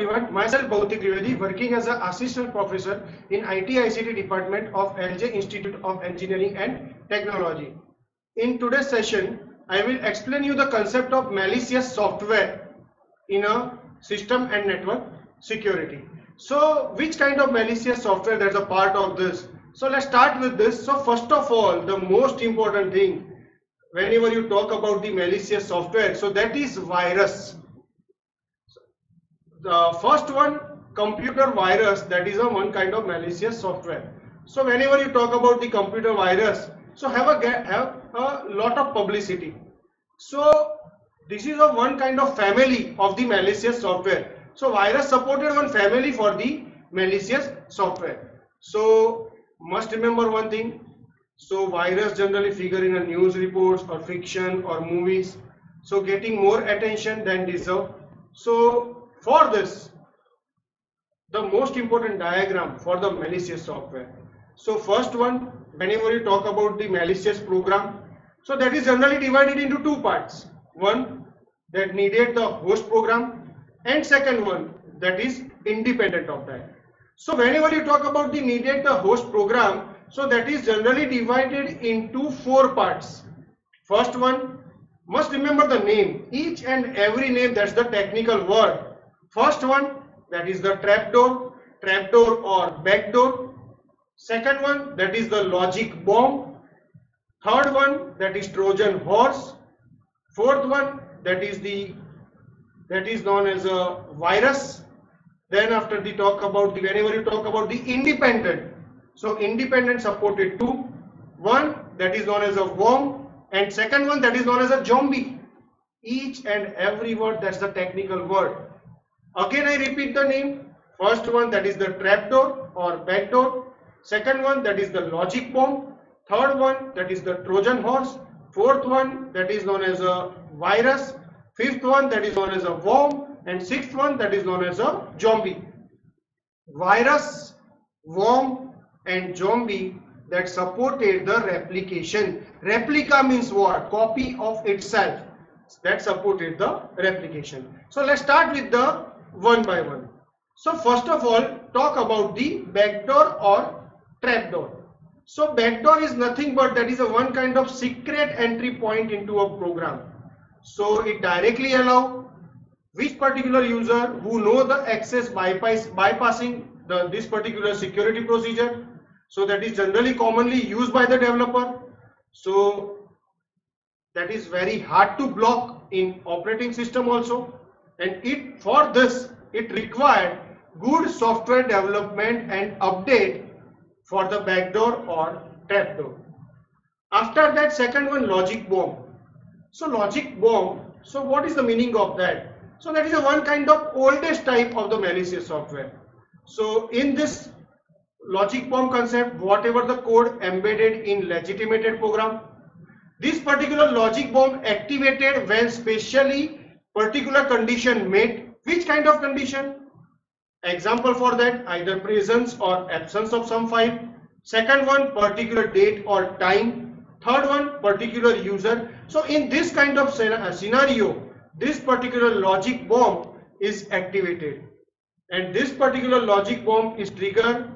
everyone, myself Bhautik Trivedi, working as an assistant professor in IT ICT department of LJ Institute of Engineering and Technology. In today's session, I will explain you the concept of malicious software in a system and network security. So which kind of malicious software that's a part of this? So let's start with this. So first of all, the most important thing whenever you talk about the malicious software, so that is virus. The first one, computer virus, that is a one kind of malicious software. So whenever you talk about the computer virus, so have a lot of publicity. So this is a one kind of family of the malicious software. So virus supported one family for the malicious software. So must remember one thing. So virus generally figure in a news reports or fiction or movies. So getting more attention than deserve. So for this, the most important diagram for the malicious software. So first one, whenever you talk about the malicious program, so that is generally divided into two parts. One that needed the host program, and second one that is independent of that. So whenever you talk about the needed the host program, so that is generally divided into four parts. First one, must remember the name, each and every name, that's the technical word. First one, that is the trapdoor or backdoor. Second one, that is the logic bomb. Third one, that is Trojan horse. Fourth one, that is known as a virus. Then after the talk about the, whenever you talk about the independent, so independent supported two. One that is known as a worm, and second one that is known as a zombie. Each and every word, that's the technical word. Again I repeat the name. First one, that is the trapdoor or backdoor. Second one, that is the logic bomb. Third one, that is the Trojan horse. Fourth one, that is known as a virus. Fifth one, that is known as a worm. And sixth one, that is known as a zombie. Virus, worm and zombie that supported the replication. Replica means what? Copy of itself. That supported the replication. So let's start with the one by one. So first of all, talk about the backdoor or trapdoor. So backdoor is nothing but that is a one kind of secret entry point into a program. So it directly allow which particular user who know the access bypassing this particular security procedure. So that is generally commonly used by the developer. So that is very hard to block in operating system also. And for this it required good software development and update for the backdoor or trapdoor. After that, second one, logic bomb. So logic bomb, so what is the meaning of that? So that is a one kind of oldest type of the malicious software. So in this logic bomb concept, whatever the code embedded in legitimated program, this particular logic bomb activated when specially particular condition met. Which kind of condition? Example for that, either presence or absence of some file. Second one, particular date or time. Third one, particular user. So in this kind of scenario, this particular logic bomb is activated, and this particular logic bomb is triggered,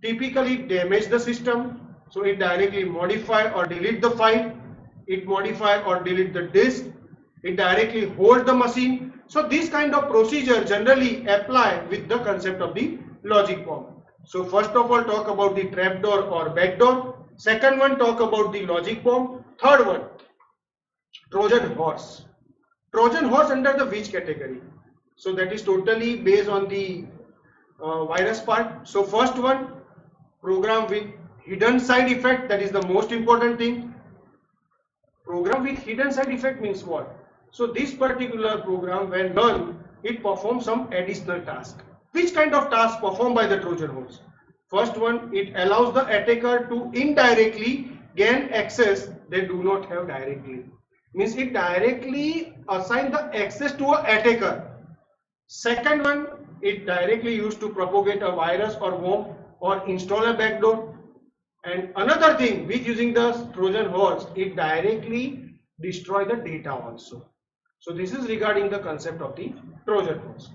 typically damage the system. So it directly modify or delete the file, it modify or delete the disk, it directly hold the machine. So this kind of procedure generally apply with the concept of the logic bomb. So first of all, talk about the trapdoor or backdoor. Second one, talk about the logic bomb. Third one, Trojan horse. Trojan horse under the which category? So that is totally based on the virus part. So first one, program with hidden side effect, that is the most important thing. Program with hidden side effect means what? So this particular program, when run, it performs some additional task. Which kind of task performed by the Trojan horse? First one, it allows the attacker to indirectly gain access they do not have directly. Means it directly assign the access to an attacker. Second one, it directly used to propagate a virus or worm or install a backdoor. And another thing, with using the Trojan horse, it directly destroy the data also. So this is regarding the concept of the Trojan horse.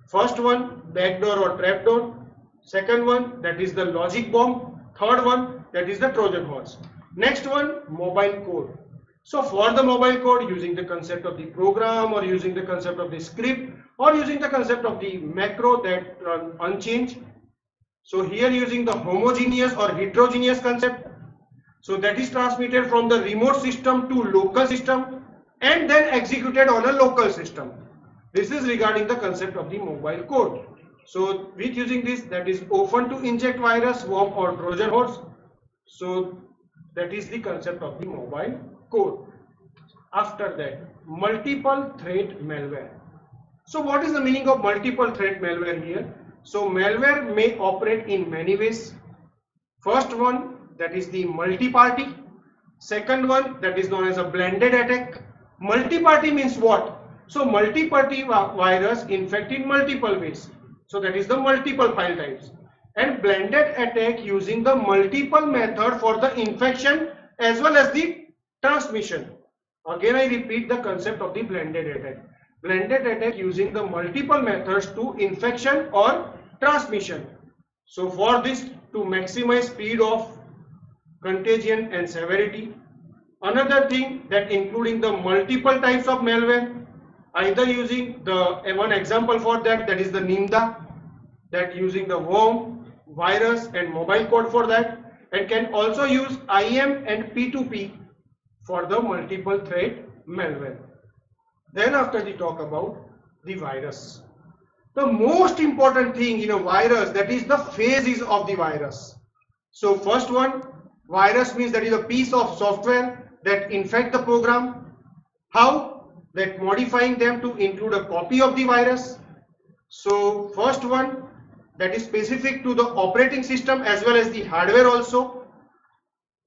First one, backdoor or trapdoor. Second one, that is the logic bomb. Third one, that is the Trojan horse. Next one, mobile code. So for the mobile code, using the concept of the program or using the concept of the script or using the concept of the macro that run unchanged. So here using the homogeneous or heterogeneous concept. So that is transmitted from the remote system to local system and then executed on a local system. This is regarding the concept of the mobile code. So with using this, that is often to inject virus, worm or Trojan horse. So that is the concept of the mobile code. After that, multiple threat malware. So what is the meaning of multiple threat malware here? So malware may operate in many ways. First one, that is the multi-party. Second one, that is known as a blended attack. Multi-party means what? So multi-party virus infect in multiple ways. So that is the multiple file types. And blended attack using the multiple method for the infection as well as the transmission. Again I repeat the concept of the blended attack. Blended attack using the multiple methods to infection or transmission. So for this, to maximize speed of contagion and severity. Another thing, that including the multiple types of malware, either using the one example for that is the Nimda, that using the worm, virus and mobile code for that, and can also use IM and P2P for the multiple threat malware. Then after we talk about the virus, the most important thing in a virus, that is the phases of the virus. So first one, virus means that is a piece of software that infect the program. How? That modifying them to include a copy of the virus. So first one, that is specific to the operating system as well as the hardware also.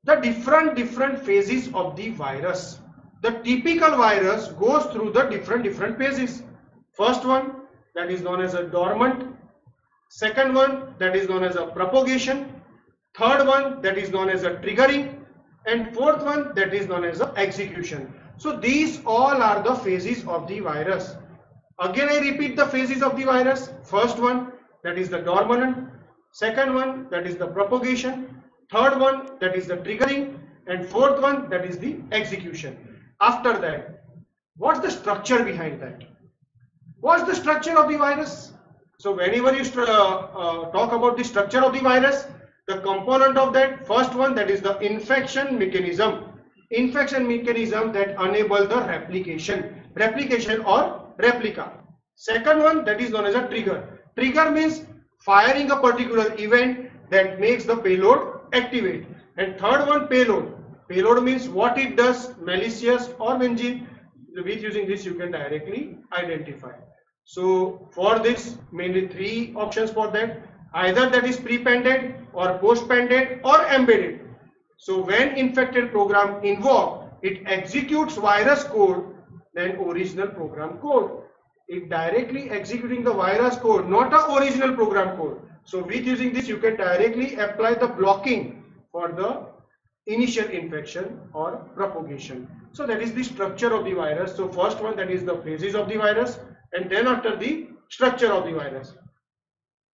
The different phases of the virus. The typical virus goes through the different phases. First one, that is known as a dormant. Second one, that is known as a propagation. Third one, that is known as a triggering. And fourth one, that is known as a execution. So these all are the phases of the virus. Again I repeat the phases of the virus. First one, that is the dormant. Second one, that is the propagation. Third one, that is the triggering. And fourth one, that is the execution. After that, what's the structure behind that? What's the structure of the virus? So whenever you talk about the structure of the virus, the component of that, first one, that is the infection mechanism. Infection mechanism that enable the replication or replica. Second one, that is known as a trigger. Trigger means firing a particular event that makes the payload activate. And third one, payload. Payload means what it does, malicious or engine. With using this you can directly identify. So for this, mainly three options for that. Either that is prepended or postpended or embedded. So when infected program invoke, it executes virus code than original program code. It directly executing the virus code, not the original program code. So with using this, you can directly apply the blocking for the initial infection or propagation. So that is the structure of the virus. So first one, that is the phases of the virus, and then after the structure of the virus.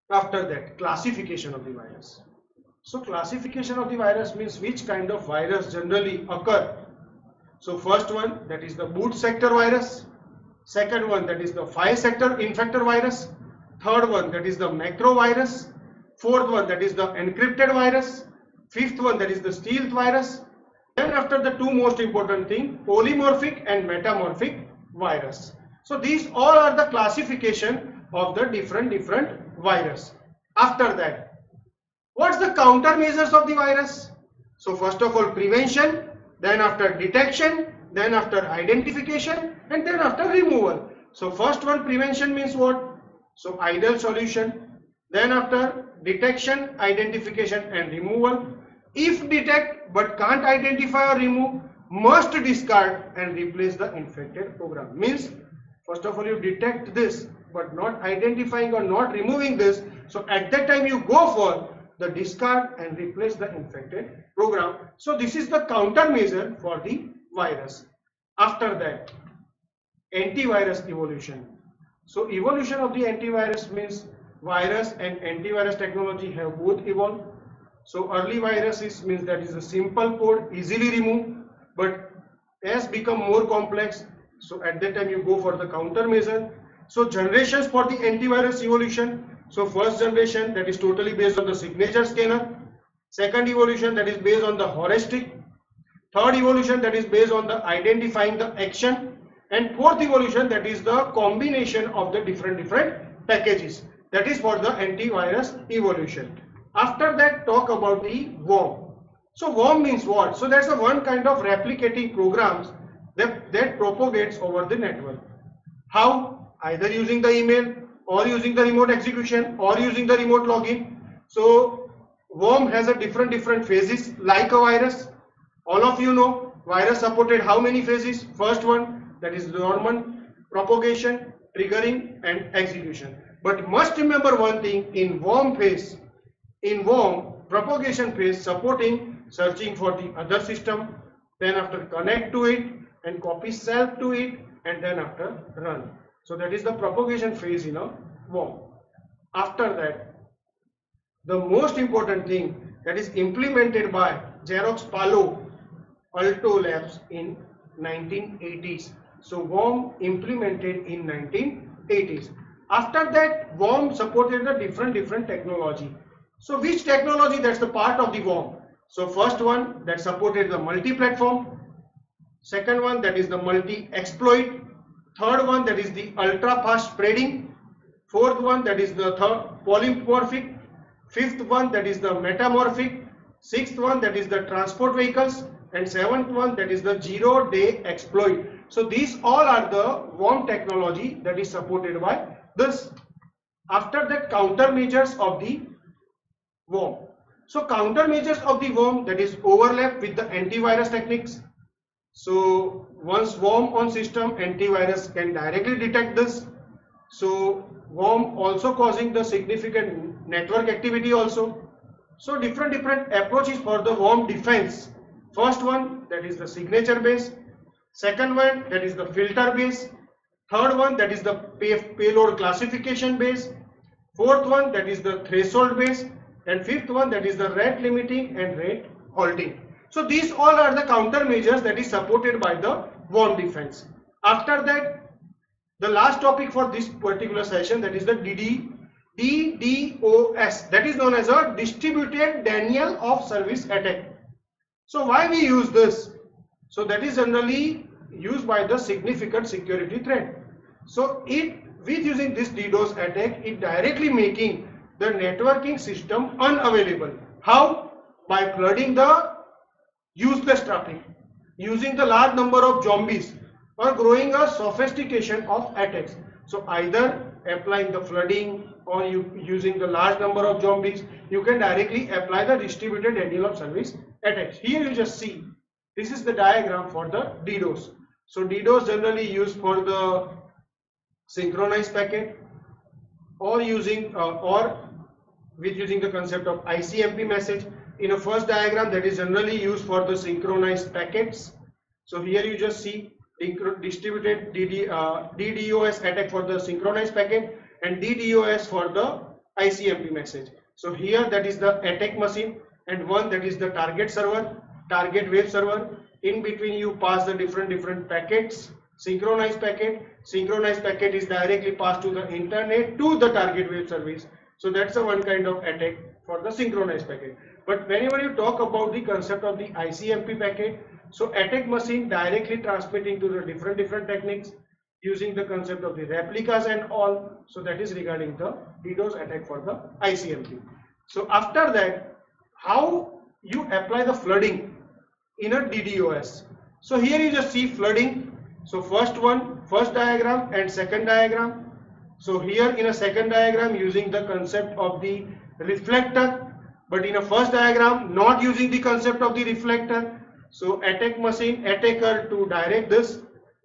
After that, classification of the virus. So classification of the virus means which kind of virus generally occur. So first one, that is the boot sector virus. Second one, that is the file sector infector virus. Third one, that is the macro virus. Fourth one, that is the encrypted virus. Fifth one, that is the stealth virus. Then after the two most important thing, polymorphic and metamorphic virus. So these all are the classification of the different virus. After that, what's the countermeasures of the virus? So first of all, prevention, then after detection, then after identification, and then after removal. So first one, prevention means what? So ideal solution. Then after detection, identification and removal. If detect but can't identify or remove, must discard and replace the infected program. Means first of all you detect this but not identifying or not removing this. So at that time you go for the discard and replace the infected program. So this is the countermeasure for the virus. After that, antivirus evolution. So evolution of the antivirus means virus and antivirus technology have both evolved. So early viruses means that is a simple code, easily removed, but as become more complex, so at that time you go for the countermeasure. So generations for the antivirus evolution. So first generation, that is totally based on the signature scanner. Second evolution, that is based on the heuristic. Third evolution, that is based on the identifying the action. And fourth evolution, that is the combination of the different packages. That is for the antivirus evolution. After that, talk about the worm. So worm means what? So that's a one kind of replicating programs that propagates over the network. How? Either using the email or using the remote execution or using the remote login. So worm has a different phases like a virus. All of you know virus supported how many phases? First one, that is dormant, propagation, triggering and execution. But must remember one thing, in worm phase, in worm propagation phase supporting searching for the other system, then after connect to it and copy self to it, and then after run. So that is the propagation phase in a worm. After that, the most important thing that is implemented by Xerox Palo Alto Labs in 1980s. So worm implemented in 1980s. After that, worm supported the different technology. So which technology? That's the part of the worm. So first one that supported the multi-platform. Second one, that is the multi-exploit. Third one, that is the ultra-fast spreading. Fourth one, that is the polymorphic. Fifth one, that is the metamorphic. Sixth one, that is the transport vehicles. And seventh one, that is the zero-day exploit. So these all are the worm technology that is supported by this. After that, countermeasures of the worm. So countermeasures of the worm, that is overlap with the antivirus techniques. So once worm on system, antivirus can directly detect this. So worm also causing the significant network activity also. So different approaches for the worm defense. First one, that is the signature base. Second one, that is the filter base. Third one, that is the payload classification base. Fourth one, that is the threshold base. And fifth one, that is the rate limiting and rate halting. So these all are the countermeasures that is supported by the worm defense. After that, the last topic for this particular session, that is the DDoS, that is known as a distributed denial of service attack. So why we use this? So that is generally used by the significant security threat. So with using this DDoS attack, it directly making the networking system unavailable. How? By flooding the useless traffic, using the large number of zombies, or growing a sophistication of attacks. So either applying the flooding or using the large number of zombies, you can directly apply the distributed denial of service attacks. Here you just see, this is the diagram for the DDoS. So DDoS generally used for the synchronized packet, or using using the concept of ICMP message. In a first diagram, that is generally used for the synchronized packets. So here you just see distributed DDoS attack for the synchronized packet and DDoS for the ICMP message. So here that is the attack machine, and one that is the target server, target web server. In between you pass the different packets. Synchronized packet is directly passed to the internet to the target web service. So that's a one kind of attack for the synchronized packet. But whenever you talk about the concept of the ICMP packet, so attack machine directly transmitting to the different techniques using the concept of the replicas and all. So that is regarding the DDoS attack for the ICMP. So after that, how you apply the flooding in a DDoS. So here you just see flooding. So first diagram and second diagram. So here in a second diagram using the concept of the reflector, but in a first diagram not using the concept of the reflector. So attack machine, attacker to direct this.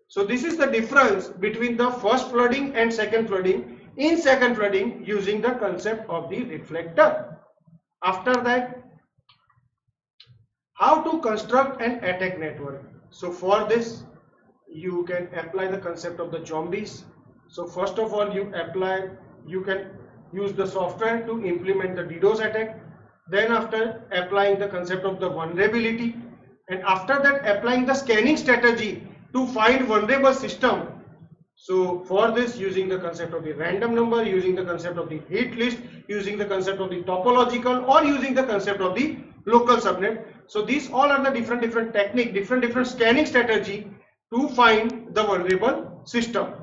So this is the difference between the first flooding and second flooding. In second flooding using the concept of the reflector. After that, how to construct an attack network. So for this you can apply the concept of the zombies. So first of all, you can use the software to implement the DDoS attack. Then after applying the concept of the vulnerability, and after that applying the scanning strategy to find vulnerable system. So for this, using the concept of the random number, using the concept of the hit list, using the concept of the topological, or using the concept of the local subnet. So these all are the different technique, different scanning strategy to find the vulnerable system.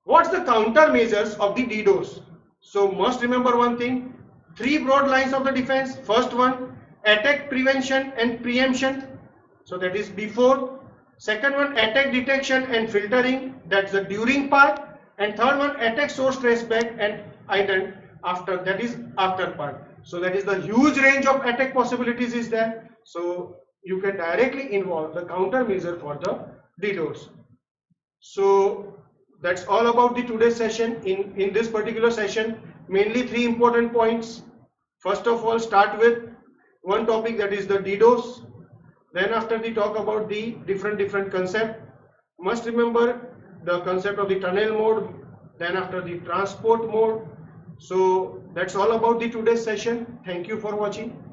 What's the countermeasures of the DDoS? So must remember one thing, three broad lines of the defense. First one, attack prevention and preemption. So that is before. Second one, attack detection and filtering. That's the during part. And third one, attack source traceback and ident after. That is after part. So that is the huge range of attack possibilities is there. So you can directly involve the countermeasure for the DDoS. So that's all about the today's session. In this particular session, mainly three important points. First of all, start with one topic, that is the DDoS. Then after we talk about the different concept, must remember the concept of the tunnel mode, then after the transport mode. So that's all about the today's session. Thank you for watching.